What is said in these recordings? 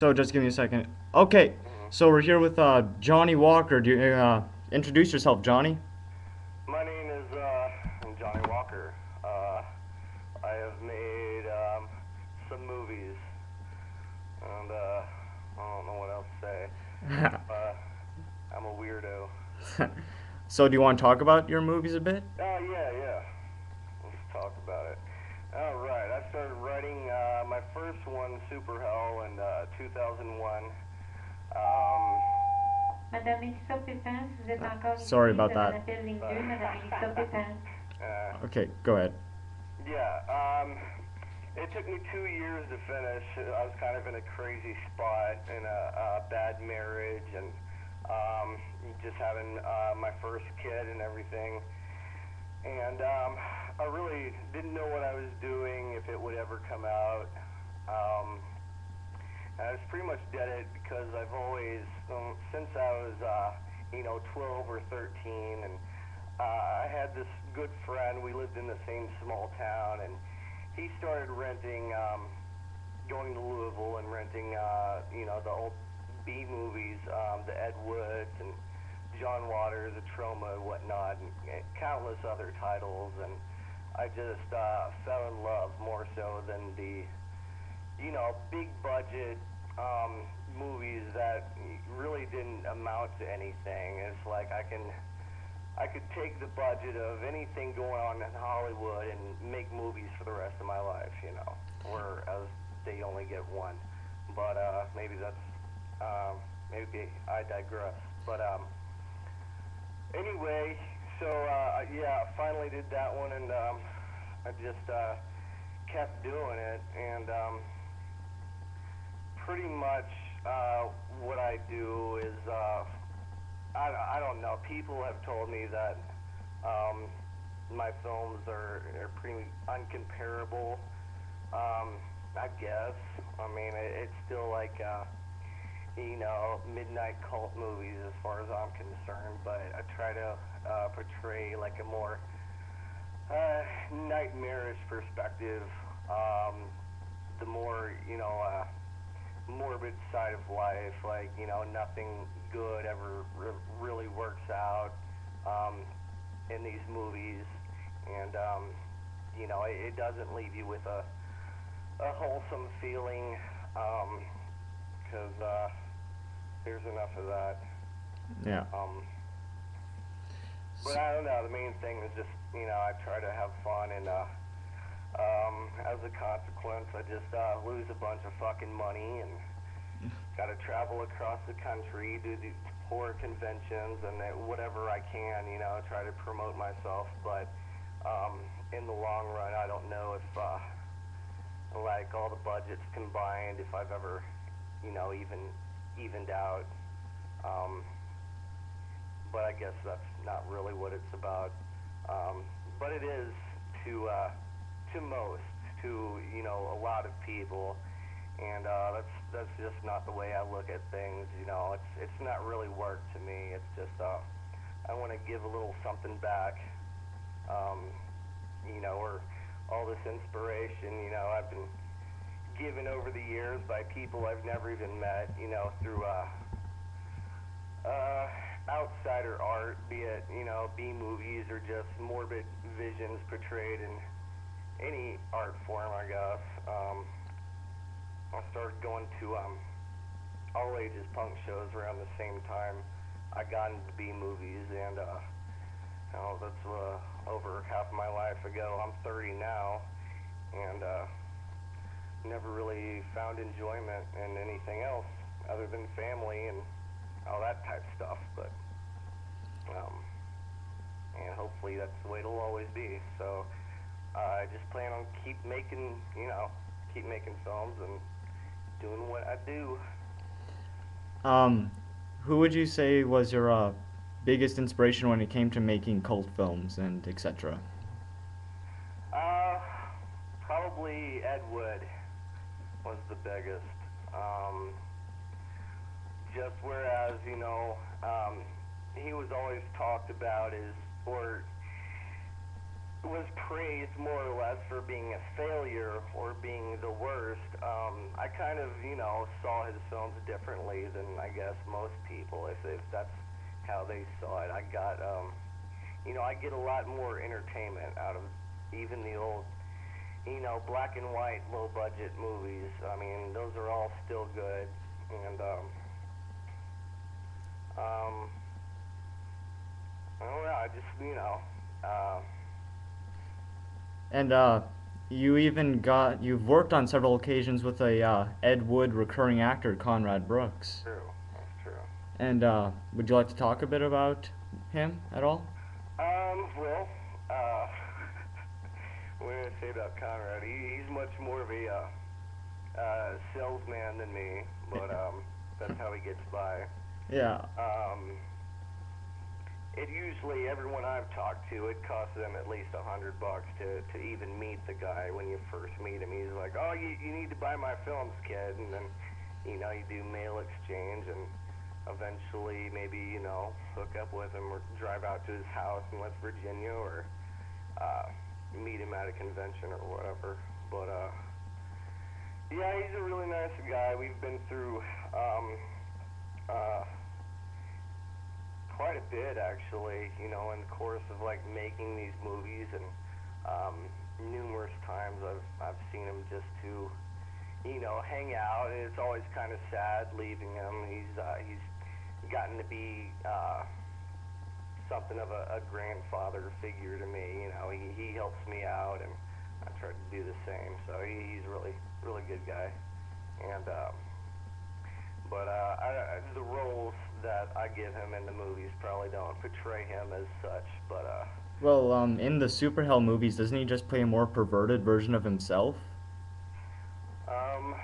So just give me a second. Okay, so we're here with Johny Walker. Do you introduce yourself, Johnny? My name is Johny Walker. I have made some movies, and I don't know what else to say. Uh, I'm a weirdo. So do you want to talk about your movies a bit? Oh yeah, yeah. Let's talk about it. All right, I started writing my first one, Super Hell, in 2001. Um, Madame Mélissa Pépin, si vous êtes encore Sorry ici, about ça that. appelle ligne 2, uh, Madame Mélissa Pépin. Okay, go ahead. yeah. It took me 2 years to finish. I was kind of in a crazy spot in a bad marriage and just having my first kid and everything. And I really didn't know what I was doing, if it would ever come out. Um, I was pretty much dead it because I've always, since I was, 12 or 13, and I had this good friend. We lived in the same small town, and he started renting, going to Louisville and renting, the old B movies, the Ed Woods and John Waters, the Trauma and whatnot, and countless other titles. And I just fell in love more so than the, big budget movies that really didn't amount to anything. It's like I could take the budget of anything going on in Hollywood and make movies for the rest of my life, whereas they only get one. But maybe that's maybe I digress. But anyway, so yeah, I finally did that one, and I just kept doing it, and pretty much what I do is I don't know. People have told me that my films are pretty uncomparable. I guess. I mean, it's still like midnight cult movies as far as I'm concerned. But I try to portray like a more nightmarish perspective. The more morbid side of life, like nothing good ever really works out in these movies, and it doesn't leave you with a wholesome feeling, because there's enough of that. Yeah. Um, but I don't know. The main thing is just I try to have fun, and as a consequence, I just lose a bunch of fucking money and got to travel across the country, do these horror conventions, and whatever I can, try to promote myself. But in the long run, I don't know if, like all the budgets combined, if I've ever, even evened out. Um, but I guess that's not really what it's about. But it is to most, to a lot of people, and that's just not the way I look at things. It's not really work to me. It's just I want to give a little something back, or all this inspiration. I've been given over the years by people I've never even met. Through outsider art, be it B movies or just morbid visions portrayed in any art form, I guess. I started going to all ages punk shows around the same time I got into B movies, and that's over half my life ago. I'm 30 now, and never really found enjoyment in anything else other than family and all that type of stuff. But um, and hopefully that's the way it'll always be. So I just plan on keep making films and doing what I do. Um, who would you say was your biggest inspiration when it came to making cult films and etc.? Uh, Probably Ed Wood was the biggest. Um, just whereas he was always talked about as, or was praised more or less for being a failure or being the worst. I kind of, saw his films differently than I guess most people, if that's how they saw it. I get a lot more entertainment out of even the old, black and white, low budget movies. I mean, those are all still good, and um, I don't know. I just, uh, And you've worked on several occasions with a Ed Wood recurring actor, Conrad Brooks. true. That's true. And would you like to talk a bit about him at all? Well, uh, what did I say about Conrad? He's much more of a salesman than me, but that's how he gets by. Yeah. Um, it usually everyone I've talked to, it costs them at least $100 to even meet the guy. When you first meet him, he's like, "Oh, you need to buy my films, kid," and then you do mail exchange and eventually maybe hook up with him or drive out to his house in West Virginia or meet him at a convention or whatever. But yeah, he's a really nice guy. We've been through uh, quite a bit actually, in the course of like making these movies, and numerous times I've seen him just to hang out, and it's always kind of sad leaving him. He's gotten to be something of a grandfather figure to me. He helps me out, and I try to do the same. So he's a really good guy, and but the roles that I give him in the movies probably don't portray him as such. But Well, in the Super Hell movies, doesn't he just play a more perverted version of himself? um,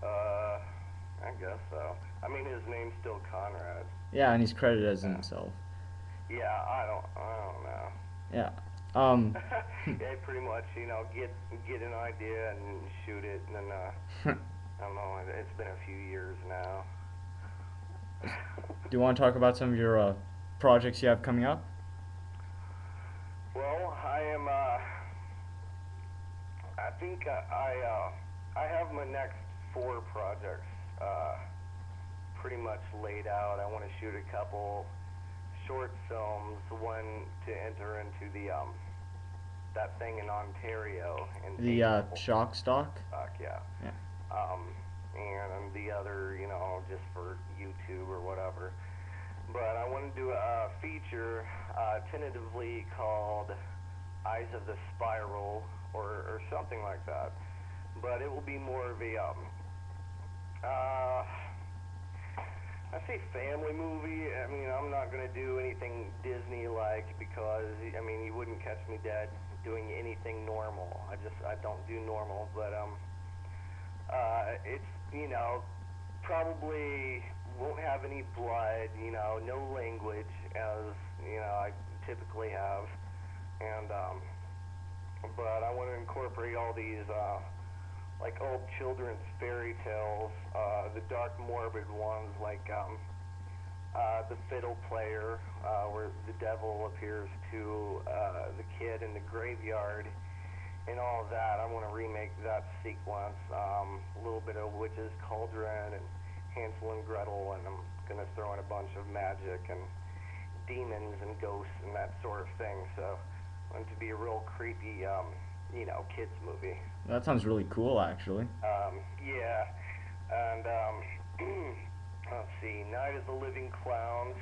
uh, I guess so. I mean, his name's still Conrad. Yeah, and he's credited as Yeah. himself. Yeah, I don't know. Yeah. Um. Yeah, pretty much. Get an idea and shoot it, and then I don't know. It's been a few years now. Do you want to talk about some of your projects you have coming up? Well, I am. I think I have my next 4 projects pretty much laid out. I want to shoot a couple short films. One to enter into the that thing in Ontario in The April. shock stock? Yeah. Yeah. And the other, just for YouTube or whatever. But I want to do a feature tentatively called Eyes of the Spiral or something like that. But it will be more of a, I say family movie. I mean, I'm not going to do anything Disney-like because, I mean, you wouldn't catch me dead doing anything normal. I don't do normal. But, it's, probably won't have any blood, no language as, I typically have. And, but I want to incorporate all these, like old children's fairy tales, the dark morbid ones like, the fiddle player, where the devil appears to, the kid in the graveyard, and all of that. I want to remake that sequence, a little bit of Witch's Cauldron and Hansel and Gretel, and I'm going to throw in a bunch of magic and demons and ghosts and that sort of thing. So I want it to be a real creepy, kids movie. That sounds really cool, actually. Yeah, and let's see, Night of the Living Clowns,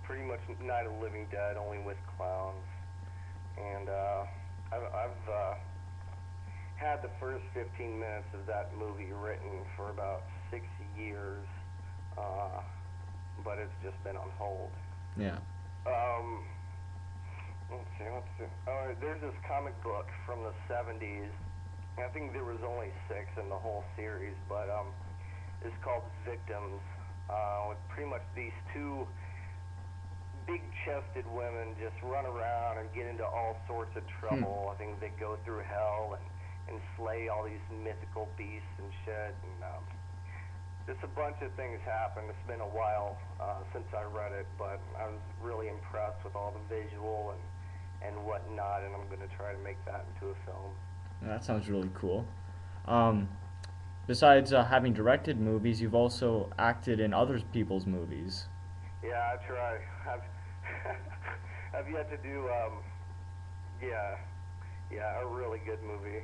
pretty much Night of the Living Dead, only with clowns. And I've had the first 15 minutes of that movie written for about 6 years, but it's just been on hold. Yeah. Um, let's see. There's this comic book from the 70s. I think there was only 6 in the whole series, but it's called Victims, with pretty much these 2 big-chested women just run around and get into all sorts of trouble. I think they go through hell and slay all these mythical beasts and shit. And just a bunch of things happened. It's been a while since I read it, but I was really impressed with all the visual and whatnot, and I'm going to try to make that into a film. That sounds really cool. Um, Besides having directed movies, you've also acted in other people's movies. Yeah, I try. I've I've yet to do yeah, yeah, a really good movie.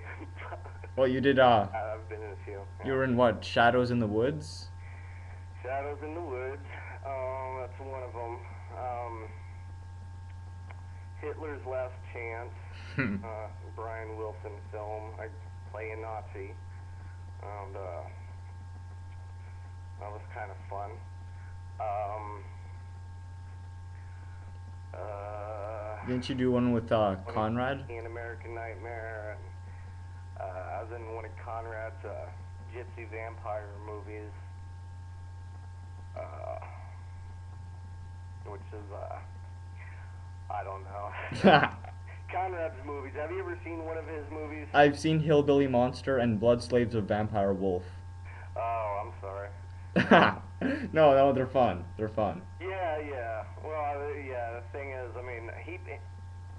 Well, you did. I've been in a few. You Yeah. were in what? Shadows in the Woods. Shadows in the Woods. That's one of them. Hitler's Last Chance. Brian Wilson film. I play a Nazi, and that was kind of fun. Um, Didn't you do one with Conrad? An American Nightmare. And, I was in one of Conrad's gypsy vampire movies, uh, which is I don't know. Conrad's movies. Have you ever seen one of his movies? I've seen Hillbilly Monster and Blood Slaves of Vampire Wolf. Oh, I'm sorry. No, no, they're fun. They're fun. Yeah, yeah. Well, yeah. The thing is, I mean,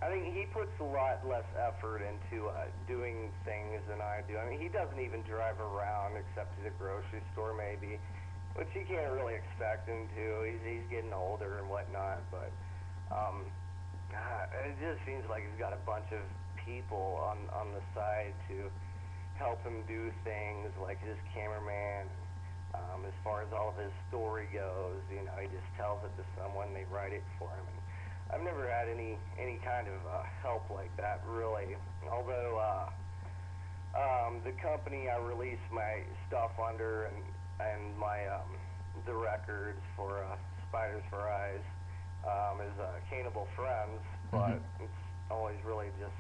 I think he puts a lot less effort into doing things than I do. I mean, he doesn't even drive around except to the grocery store, maybe, which you can't really expect him to. He's getting older and whatnot, but it just seems like he's got a bunch of people on the side to help him do things, like his cameraman. As far as all of his story goes, you know, he just tells it to someone, they write it for him. And I've never had any kind of help like that, really. Although the company I release my stuff under and my the records for Spiders for Eyes is Cannibal Friends, but it's always really just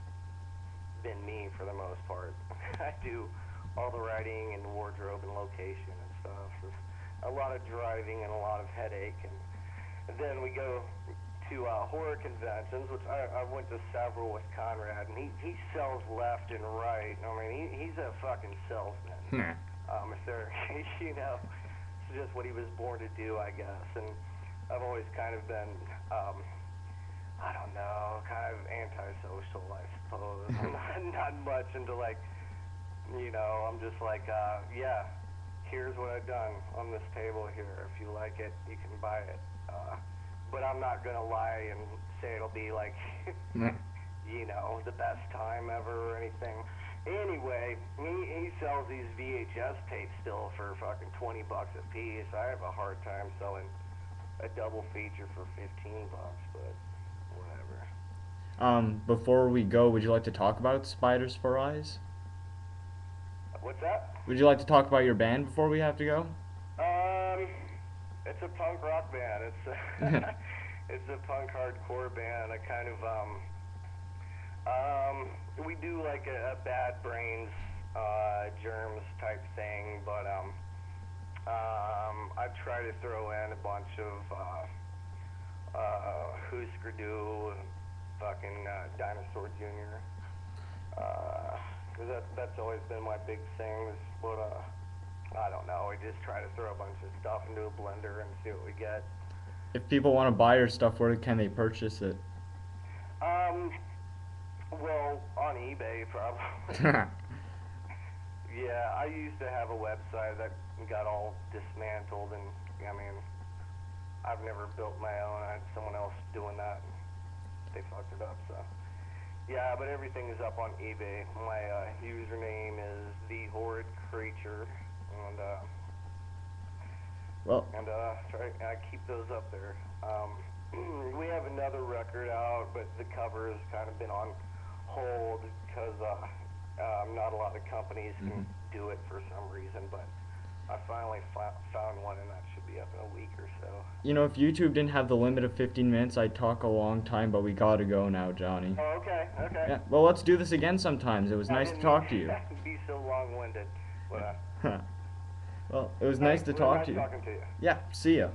been me for the most part. I do all the writing and wardrobe and location and stuff. There's a lot of driving and a lot of headache, and then we go to horror conventions, which I went to several with Conrad, and he sells left and right. I mean, he's a fucking salesman. If they're, you know, it's just what he was born to do, I guess. And I've always kind of been, I don't know, kind of antisocial, I suppose. I'm not much into, like, you know, I'm just like, yeah, here's what I've done on this table here. If you like it, you can buy it. But I'm not going to lie and say it'll be like, you know, the best time ever or anything. Anyway, he sells these VHS tapes still for fucking $20 a piece. I have a hard time selling a double feature for $15, but whatever. Before we go, would you like to talk about Spiders for Eyes? What's that? Would you like to talk about your band before we have to go? It's a punk rock band. It's it's a punk hardcore band. I kind of we do like a Bad Brains Germs type thing, but I try to throw in a bunch of Husker Du, fucking Dinosaur Jr. Cause that's always been my big thing. Is what I don't know. We just try to throw a bunch of stuff into a blender and see what we get. If people want to buy your stuff, where can they purchase it? Well, on eBay probably. Yeah, I used to have a website that got all dismantled, and I mean, I've never built my own. I had someone else doing that, and they fucked it up. So, yeah, but everything is up on eBay. My username is The Horrid Creature, and Well, I keep those up there. We have another record out, but the cover has kind of been on hold because not a lot of companies can do it for some reason, but I finally found one, and that should be up in a week or so. you know, if YouTube didn't have the limit of 15 minutes, I'd talk a long time, but we gotta go now, Johnny. Oh, okay, okay. Yeah, well, let's do this again sometimes. It was nice to talk to you. Be so long-winded, but Well, it was nice to talk to you. Talking to you. Yeah, see ya.